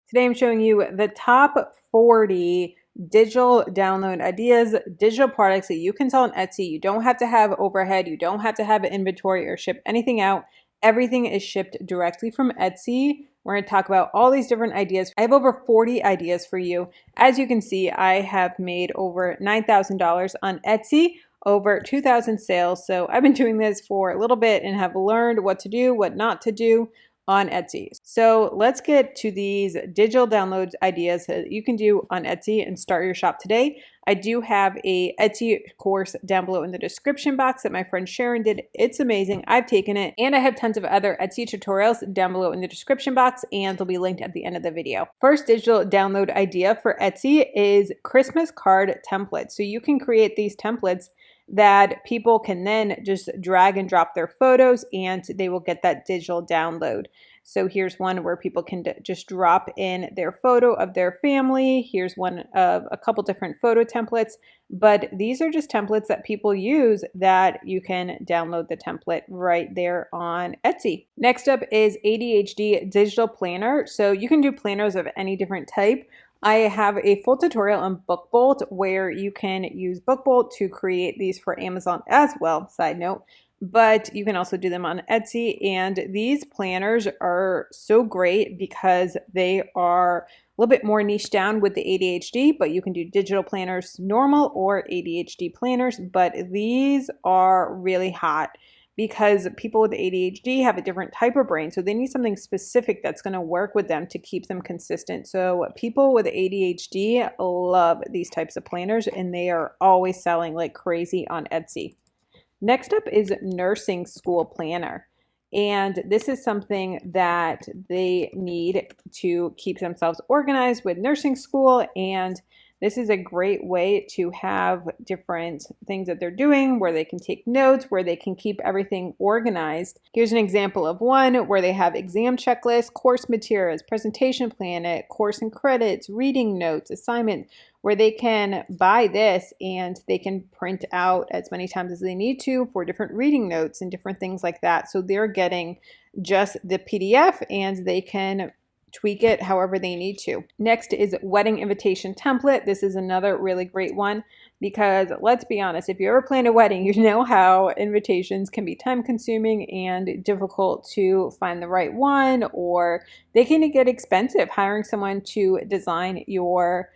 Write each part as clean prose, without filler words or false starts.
Today I'm showing you the top 40 digital download ideas, digital products that you can sell on Etsy. You don't have to have overhead. You don't have to have inventory or ship anything out. Everything is shipped directly from Etsy. We're going to talk about all these different ideas. I have over 40 ideas for you. As you can see, I have made over $9,000 on Etsy, over 2,000 sales. So I've been doing this for a little bit and have learned what to do, what not to do on Etsy. So let's get to these digital downloads ideas that you can do on Etsy and start your shop today. I do have a Etsy course down below in the description box that my friend Sharon did. It's amazing. I've taken it, and I have tons of other Etsy tutorials down below in the description box, and they'll be linked at the end of the video. First digital download idea for Etsy is Christmas card templates. So you can create these templates that people can then just drag and drop their photos and they will get that digital download. So here's one where people can just drop in their photo of their family. Here's one of a couple different photo templates, but these are just templates that people use that you can download the template right there on Etsy. Next up is ADHD digital planner. So you can do planners of any different type. I have a full tutorial on BookBolt where you can use BookBolt to create these for Amazon as well, side note, but you can also do them on Etsy. And these planners are so great because they are a little bit more niche down with the ADHD, but you can do digital planners, normal or ADHD planners, but these are really hot because people with ADHD have a different type of brain. So they need something specific that's going to work with them to keep them consistent. So people with ADHD love these types of planners, and they are always selling like crazy on Etsy. Next up is nursing school planner. And this is something that they need to keep themselves organized with nursing school, and this is a great way to have different things that they're doing where they can take notes, where they can keep everything organized. Here's an example of one where they have exam checklists, course materials, presentation plan, course and credits, reading notes, assignment, where they can buy this and they can print out as many times as they need to for different reading notes and different things like that. So they're getting just the PDF and they can tweak it however they need to. Next is wedding invitation template. This is another really great one because let's be honest, if you ever plan a wedding, you know how invitations can be time consuming and difficult to find the right one, or they can get expensive hiring someone to design your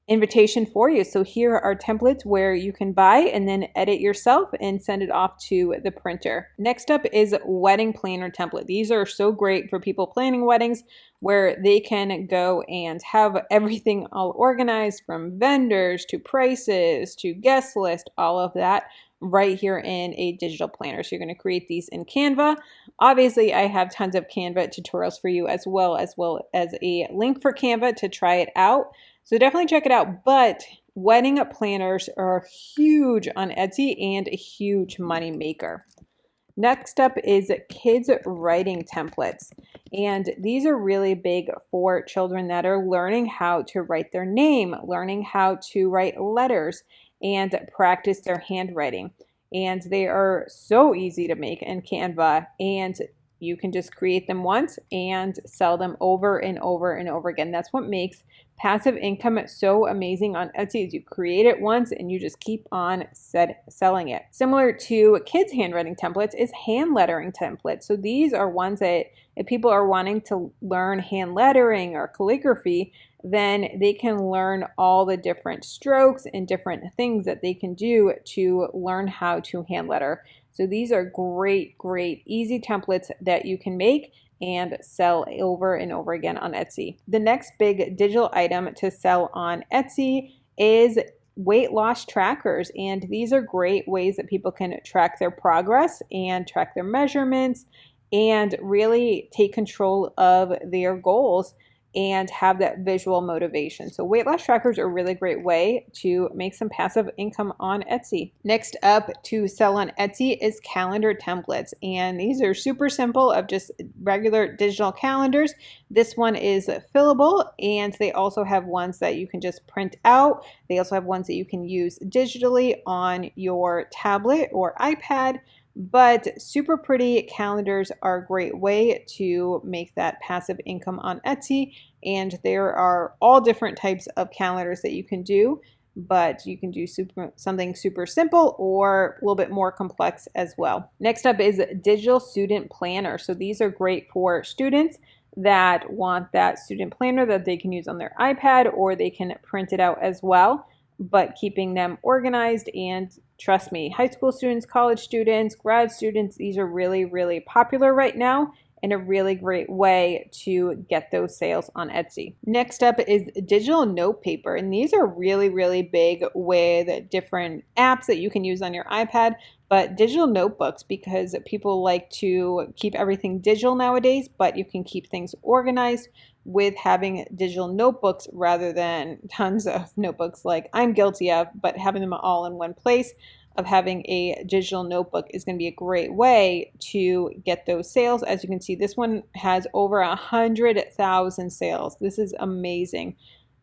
invitation for you. So here are templates where you can buy and then edit yourself and send it off to the printer. Next up is wedding planner template. These are so great for people planning weddings where they can go and have everything all organized, from vendors to prices to guest list, all of that right here in a digital planner. So you're going to create these in Canva. Obviously, I have tons of Canva tutorials for you as well as a link for Canva to try it out. So definitely check it out. But wedding planners are huge on Etsy and a huge money maker. Next up is kids writing templates. And these are really big for children that are learning how to write their name, learning how to write letters, and practice their handwriting. And they are so easy to make in Canva, and you can just create them once and sell them over and over and over again. That's what makes passive income so amazing on Etsy, is you create it once and you just keep on selling it. Similar to kids handwriting templates is hand lettering templates. So these are ones that if people are wanting to learn hand lettering or calligraphy, then they can learn all the different strokes and different things that they can do to learn how to hand letter. So these are great, easy templates that you can make and sell over and over again on Etsy. The next big digital item to sell on Etsy is weight loss trackers. And these are great ways that people can track their progress and track their measurements and really take control of their goals and have that visual motivation. So weight loss trackers are a really great way to make some passive income on Etsy. Next up to sell on Etsy is calendar templates. And these are super simple, of just regular digital calendars. This one is fillable, and they also have ones that you can just print out. They also have ones that you can use digitally on your tablet or iPad. But super pretty calendars are a great way to make that passive income on Etsy. And there are all different types of calendars that you can do, but you can do something super simple or a little bit more complex as well. Next up is digital student planner. So these are great for students that want that student planner that they can use on their iPad, or they can print it out as well, but keeping them organized. And trust me, high school students, college students, grad students, these are really, really popular right now and a really great way to get those sales on Etsy. Next up is digital note paper. And these are really, really big with different apps that you can use on your iPad, but digital notebooks, because people like to keep everything digital nowadays, but you can keep things organized with having digital notebooks rather than tons of notebooks like I'm guilty of, but having them all in one place. Of having a digital notebook is going to be a great way to get those sales. As you can see, this one has over 100,000 sales. This is amazing.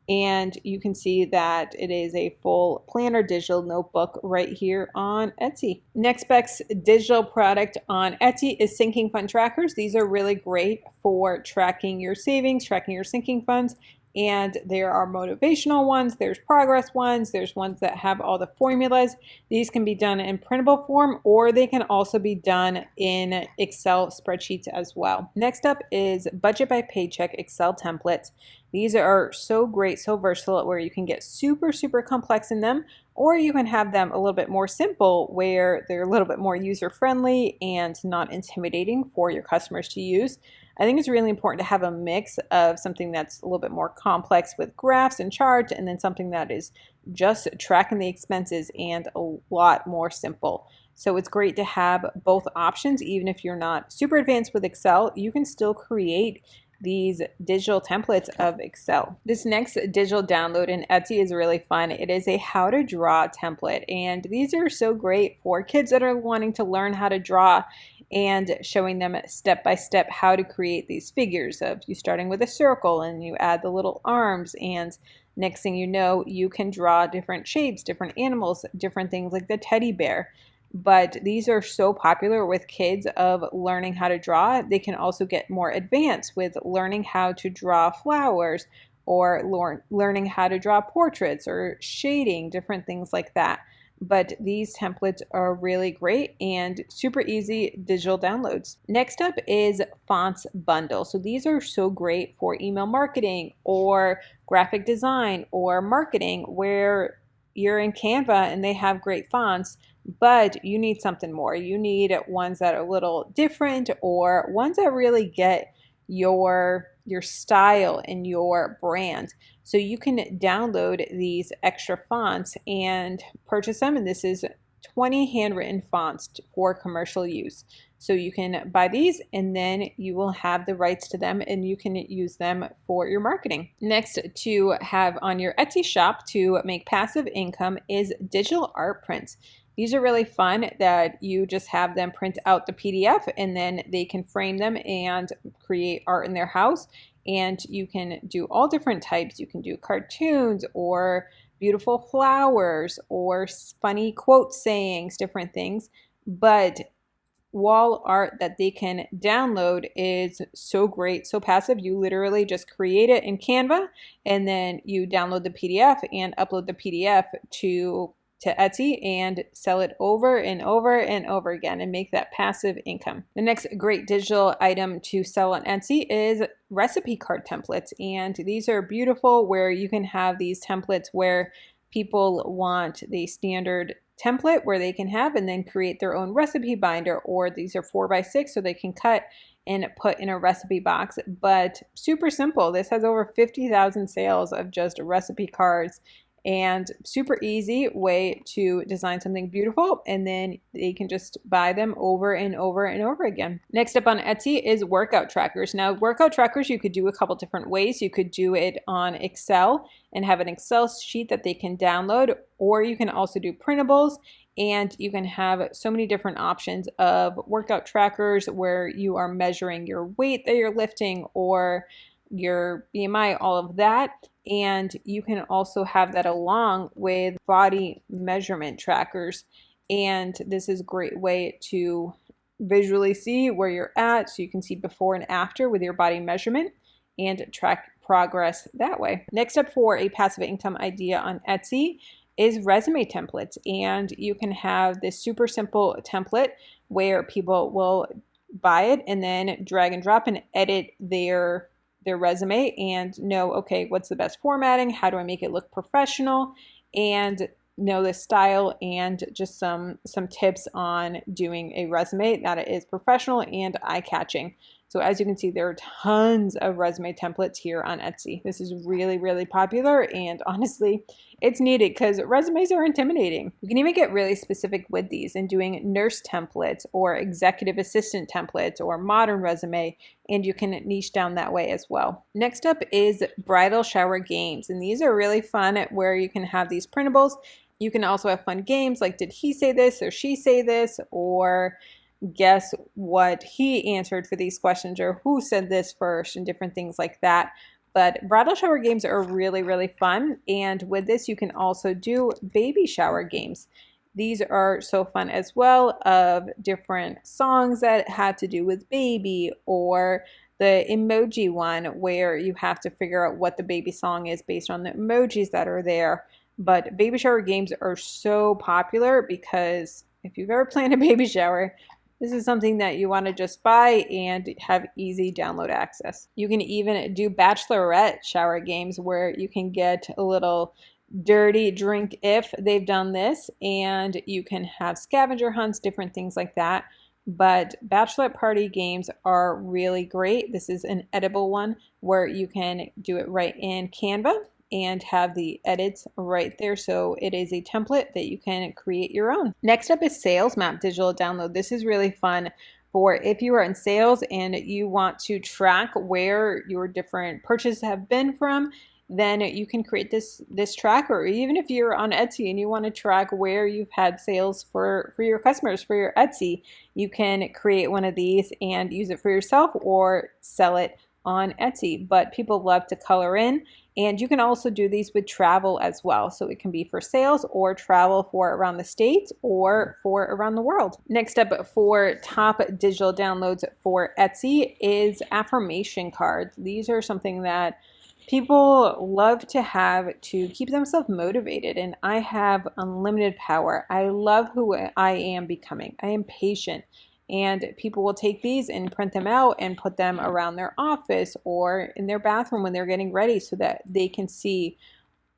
And you can see that it is a full planner digital notebook right here on Etsy. Next best digital product on Etsy is sinking fund trackers. These are really great for tracking your savings, tracking your sinking funds. And there are motivational ones, there's progress ones, there's ones that have all the formulas. These can be done in printable form, or they can also be done in Excel spreadsheets as well. Next up is budget by paycheck Excel templates. These are so great, so versatile, where you can get super, super complex in them, or you can have them a little bit more simple where they're a little bit more user-friendly and not intimidating for your customers to use. I think it's really important to have a mix of something that's a little bit more complex with graphs and charts, and then something that is just tracking the expenses and a lot more simple. So it's great to have both options. Even if you're not super advanced with Excel, you can still create these digital templates of Excel. This next digital download in Etsy is really fun. It is a how to draw template, and these are so great for kids that are wanting to learn how to draw, and showing them step by step how to create these figures of you starting with a circle and you add the little arms, and next thing you know, you can draw different shapes, different animals, different things like the teddy bear. But these are so popular with kids of learning how to draw. They can also get more advanced with learning how to draw flowers, or learning how to draw portraits or shading, different things like that. But these templates are really great and super easy digital downloads. Next up is Fonts Bundle. So these are so great for email marketing or graphic design or marketing, where you're in Canva and they have great fonts, but you need something more. You need ones that are a little different, or ones that really get your style and your brand. So you can download these extra fonts and purchase them, and this is 20 handwritten fonts for commercial use. So you can buy these, and then you will have the rights to them and you can use them for your marketing. Next to have on your Etsy shop to make passive income is digital art prints. These are really fun that you just have them print out the PDF, and then they can frame them and create art in their house. And you can do all different types. You can do cartoons or beautiful flowers or funny quote sayings, different things. But wall art that they can download is so great, so passive. You literally just create it in Canva, and then you download the PDF and upload the PDF to Etsy and sell it over and over and over again and make that passive income. The next great digital item to sell on Etsy is recipe card templates. And these are beautiful, where you can have these templates where people want the standard template where they can have and then create their own recipe binder, or these are 4x6 so they can cut and put in a recipe box. But super simple. This has over 50,000 sales of just recipe cards, and super easy way to design something beautiful, and then they can just buy them over and over and over again. Next up on Etsy is workout trackers. Now, workout trackers you could do a couple different ways. You could do it on Excel and have an Excel sheet that they can download, or you can also do printables, and you can have so many different options of workout trackers where you are measuring your weight that you're lifting or your BMI, all of that. And you can also have that along with body measurement trackers. And this is a great way to visually see where you're at, so you can see before and after with your body measurement and track progress that way. Next up for a passive income idea on Etsy is resume templates. And you can have this super simple template where people will buy it and then drag and drop and edit their resume and know, okay, what's the best formatting? How do I make it look professional? And know the style and just some tips on doing a resume that is professional and eye-catching. So as you can see, there are tons of resume templates here on Etsy. This is really, really popular, and honestly, it's needed because resumes are intimidating. You can even get really specific with these and doing nurse templates or executive assistant templates or modern resume, and you can niche down that way as well. Next up is bridal shower games, and these are really fun where you can have these printables. You can also have fun games like did he say this or she say this, or guess what he answered for these questions, or who said this first, and different things like that. But bridal shower games are really, really fun. And with this, you can also do baby shower games. These are so fun as well, of different songs that have to do with baby, or the emoji one where you have to figure out what the baby song is based on the emojis that are there. But baby shower games are so popular because if you've ever planned a baby shower, this is something that you want to just buy and have easy download access. You can even do bachelorette shower games where you can get a little dirty drink if they've done this, and you can have scavenger hunts, different things like that. But bachelorette party games are really great. This is an editable one where you can do it right in Canva and have the edits right there. So it is a template that you can create your own. Next up is Sales Map Digital Download. This is really fun for if you are in sales and you want to track where your different purchases have been from. Then you can create this tracker. Even if you're on Etsy and you want to track where you've had sales for your customers, for your Etsy, you can create one of these and use it for yourself or sell it on Etsy. But people love to color in, and you can also do these with travel as well. So it can be for sales or travel for around the States or for around the world. Next up for top digital downloads for Etsy is affirmation cards. These are something that people love to have to keep themselves motivated, and I have unlimited power. I love who I am becoming. I am patient, and people will take these and print them out and put them around their office or in their bathroom when they're getting ready so that they can see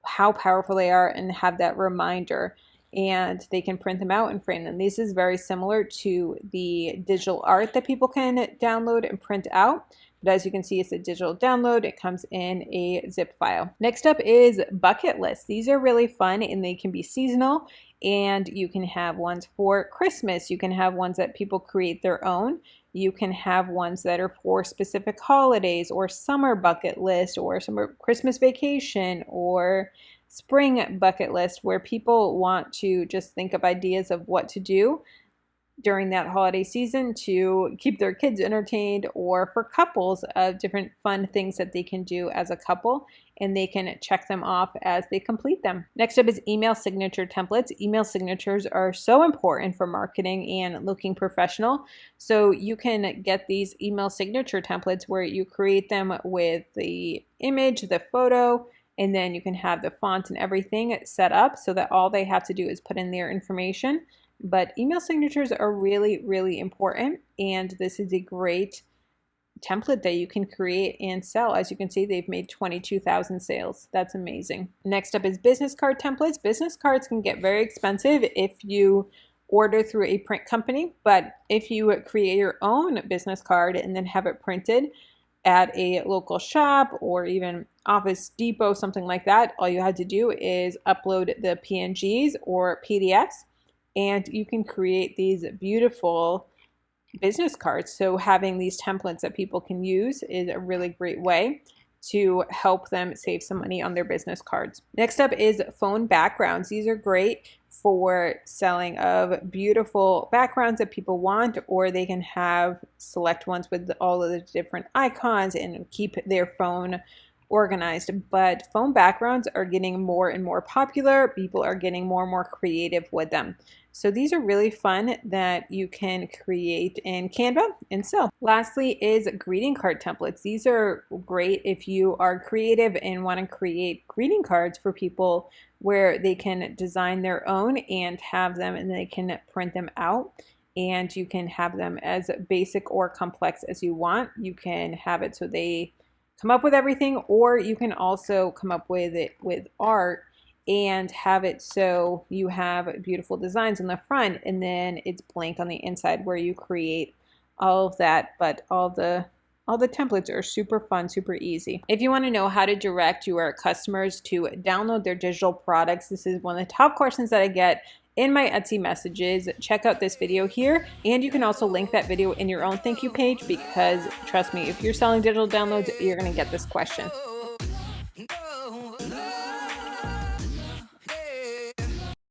how powerful they are and have that reminder. And they can print them out and frame them. This is very similar to the digital art that people can download and print out. But as you can see, it's a digital download. It comes in a zip file. Next up is bucket lists. These are really fun and they can be seasonal, and you can have ones for Christmas. You can have ones that people create their own. You can have ones that are for specific holidays, or summer bucket list, or summer Christmas vacation, or spring bucket list, where people want to just think of ideas of what to do during that holiday season to keep their kids entertained, or for couples of different fun things that they can do as a couple, and they can check them off as they complete them. Next up is email signature templates. Email signatures are so important for marketing and looking professional. So you can get these email signature templates where you create them with the image, the photo, and then you can have the font and everything set up so that all they have to do is put in their information. But email signatures are really, really important, and this is a great template that you can create and sell. As you can see, they've made 22,000 sales. That's amazing. Next up is business card templates. Business cards can get very expensive if you order through a print company, but if you create your own business card and then have it printed at a local shop or even Office Depot, something like that, all you have to do is upload the PNGs or PDFs, and you can create these beautiful business cards. So having these templates that people can use is a really great way to help them save some money on their business cards. Next up is phone backgrounds. These are great for selling of beautiful backgrounds that people want, or they can have select ones with all of the different icons and keep their phone organized. But foam backgrounds are getting more and more popular. People are getting more and more creative with them. So these are really fun that you can create in Canva and sell. Lastly is greeting card templates. These are great if you are creative and want to create greeting cards for people where they can design their own and have them, and they can print them out. And you can have them as basic or complex as you want. You can have it so they come up with everything, or you can also come up with it with art and have it so you have beautiful designs on the front and then it's blank on the inside where you create all of that. But all the templates are super fun, super easy. If you want to know how to direct your customers to download their digital products, this is one of the top questions that I get in my Etsy messages. Check out this video here, and you can also link that video in your own thank you page, because trust me, if you're selling digital downloads, you're going to get this question.